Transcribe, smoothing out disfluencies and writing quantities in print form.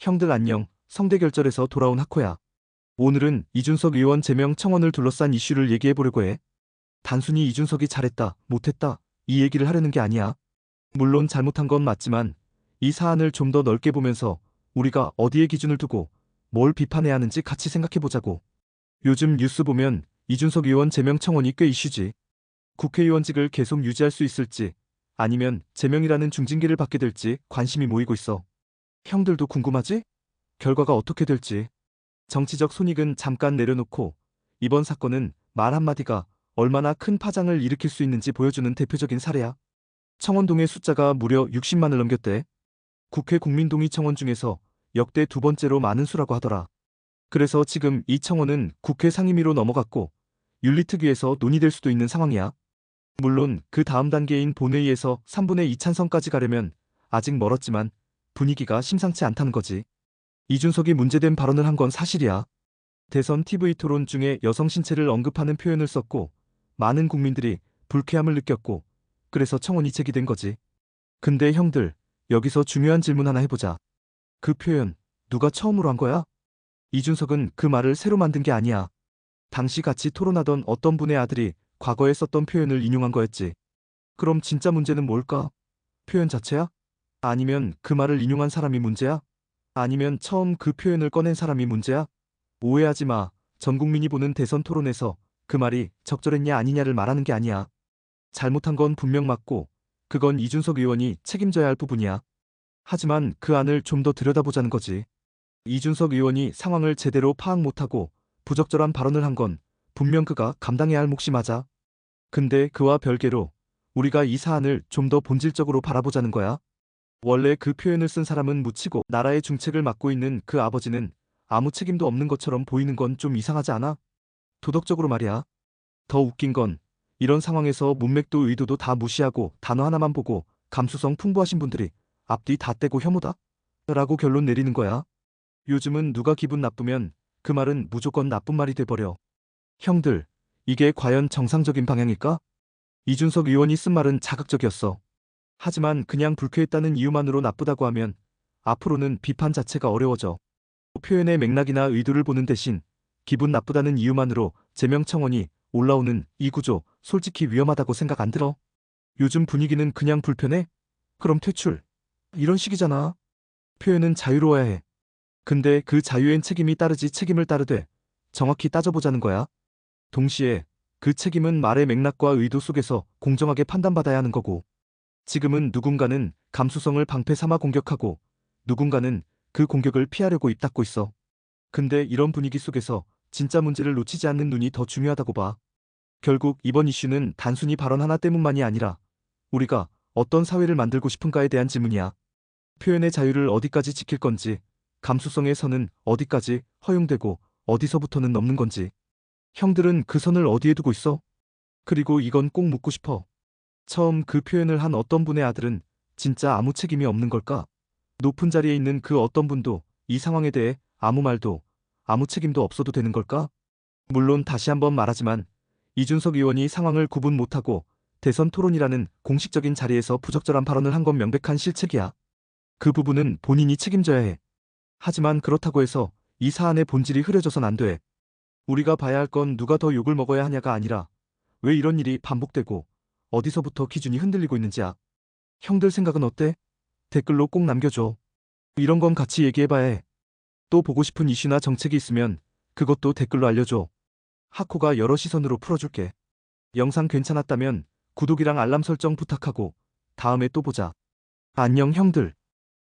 형들 안녕, 성대결절에서 돌아온 하코야. 오늘은 이준석 의원 제명 청원을 둘러싼 이슈를 얘기해보려고 해. 단순히 이준석이 잘했다, 못했다, 이 얘기를 하려는 게 아니야. 물론 잘못한 건 맞지만 이 사안을 좀 더 넓게 보면서 우리가 어디에 기준을 두고 뭘 비판해야 하는지 같이 생각해보자고. 요즘 뉴스 보면 이준석 의원 제명 청원이 꽤 이슈지. 국회의원직을 계속 유지할 수 있을지 아니면 제명이라는 중징계를 받게 될지 관심이 모이고 있어. 형들도 궁금하지? 결과가 어떻게 될지. 정치적 손익은 잠깐 내려놓고 이번 사건은 말 한마디가 얼마나 큰 파장을 일으킬 수 있는지 보여주는 대표적인 사례야. 청원동의 숫자가 무려 60만을 넘겼대. 국회 국민동의 청원 중에서 역대 두 번째로 많은 수라고 하더라. 그래서 지금 이 청원은 국회 상임위로 넘어갔고 윤리특위에서 논의될 수도 있는 상황이야. 물론 그 다음 단계인 본회의에서 3분의 2 찬성까지 가려면 아직 멀었지만 분위기가 심상치 않다는 거지. 이준석이 문제된 발언을 한 건 사실이야. 대선 TV 토론 중에 여성 신체를 언급하는 표현을 썼고 많은 국민들이 불쾌함을 느꼈고 그래서 청원이 제기된 거지. 근데 형들, 여기서 중요한 질문 하나 해보자. 그 표현 누가 처음으로 한 거야? 이준석은 그 말을 새로 만든 게 아니야. 당시 같이 토론하던 어떤 분의 아들이 과거에 썼던 표현을 인용한 거였지. 그럼 진짜 문제는 뭘까? 표현 자체야? 아니면 그 말을 인용한 사람이 문제야? 아니면 처음 그 표현을 꺼낸 사람이 문제야? 오해하지 마. 전 국민이 보는 대선 토론에서 그 말이 적절했냐 아니냐를 말하는 게 아니야. 잘못한 건 분명 맞고 그건 이준석 의원이 책임져야 할 부분이야. 하지만 그 안을 좀 더 들여다보자는 거지. 이준석 의원이 상황을 제대로 파악 못하고 부적절한 발언을 한 건 분명 그가 감당해야 할 몫이 맞아. 근데 그와 별개로 우리가 이 사안을 좀 더 본질적으로 바라보자는 거야. 원래 그 표현을 쓴 사람은 묻히고 나라의 중책을 맡고 있는 그 아버지는 아무 책임도 없는 것처럼 보이는 건 좀 이상하지 않아? 도덕적으로 말이야. 더 웃긴 건 이런 상황에서 문맥도 의도도 다 무시하고 단어 하나만 보고 감수성 풍부하신 분들이 앞뒤 다 떼고 혐오다? 라고 결론 내리는 거야. 요즘은 누가 기분 나쁘면 그 말은 무조건 나쁜 말이 돼버려. 형들, 이게 과연 정상적인 방향일까? 이준석 의원이 쓴 말은 자극적이었어. 하지만 그냥 불쾌했다는 이유만으로 나쁘다고 하면 앞으로는 비판 자체가 어려워져. 표현의 맥락이나 의도를 보는 대신 기분 나쁘다는 이유만으로 제명 청원이 올라오는 이 구조 솔직히 위험하다고 생각 안 들어? 요즘 분위기는 그냥 불편해? 그럼 퇴출. 이런 식이잖아. 표현은 자유로워야 해. 근데 그 자유엔 책임이 따르지 책임을 따르되 정확히 따져보자는 거야. 동시에 그 책임은 말의 맥락과 의도 속에서 공정하게 판단받아야 하는 거고. 지금은 누군가는 감수성을 방패 삼아 공격하고 누군가는 그 공격을 피하려고 입 닫고 있어. 근데 이런 분위기 속에서 진짜 문제를 놓치지 않는 눈이 더 중요하다고 봐. 결국 이번 이슈는 단순히 발언 하나 때문만이 아니라 우리가 어떤 사회를 만들고 싶은가에 대한 질문이야. 표현의 자유를 어디까지 지킬 건지, 감수성의 선은 어디까지 허용되고 어디서부터는 넘는 건지. 형들은 그 선을 어디에 두고 있어? 그리고 이건 꼭 묻고 싶어. 처음 그 표현을 한 어떤 분의 아들은 진짜 아무 책임이 없는 걸까? 높은 자리에 있는 그 어떤 분도 이 상황에 대해 아무 말도 아무 책임도 없어도 되는 걸까? 물론 다시 한번 말하지만 이준석 의원이 상황을 구분 못하고 대선 토론이라는 공식적인 자리에서 부적절한 발언을 한 건 명백한 실책이야. 그 부분은 본인이 책임져야 해. 하지만 그렇다고 해서 이 사안의 본질이 흐려져선 안 돼. 우리가 봐야 할 건 누가 더 욕을 먹어야 하냐가 아니라 왜 이런 일이 반복되고 어디서부터 기준이 흔들리고 있는지야. 형들 생각은 어때? 댓글로 꼭 남겨줘. 이런 건 같이 얘기해봐야 해. 또 보고 싶은 이슈나 정책이 있으면 그것도 댓글로 알려줘. 하코가 여러 시선으로 풀어줄게. 영상 괜찮았다면 구독이랑 알람 설정 부탁하고 다음에 또 보자. 안녕 형들.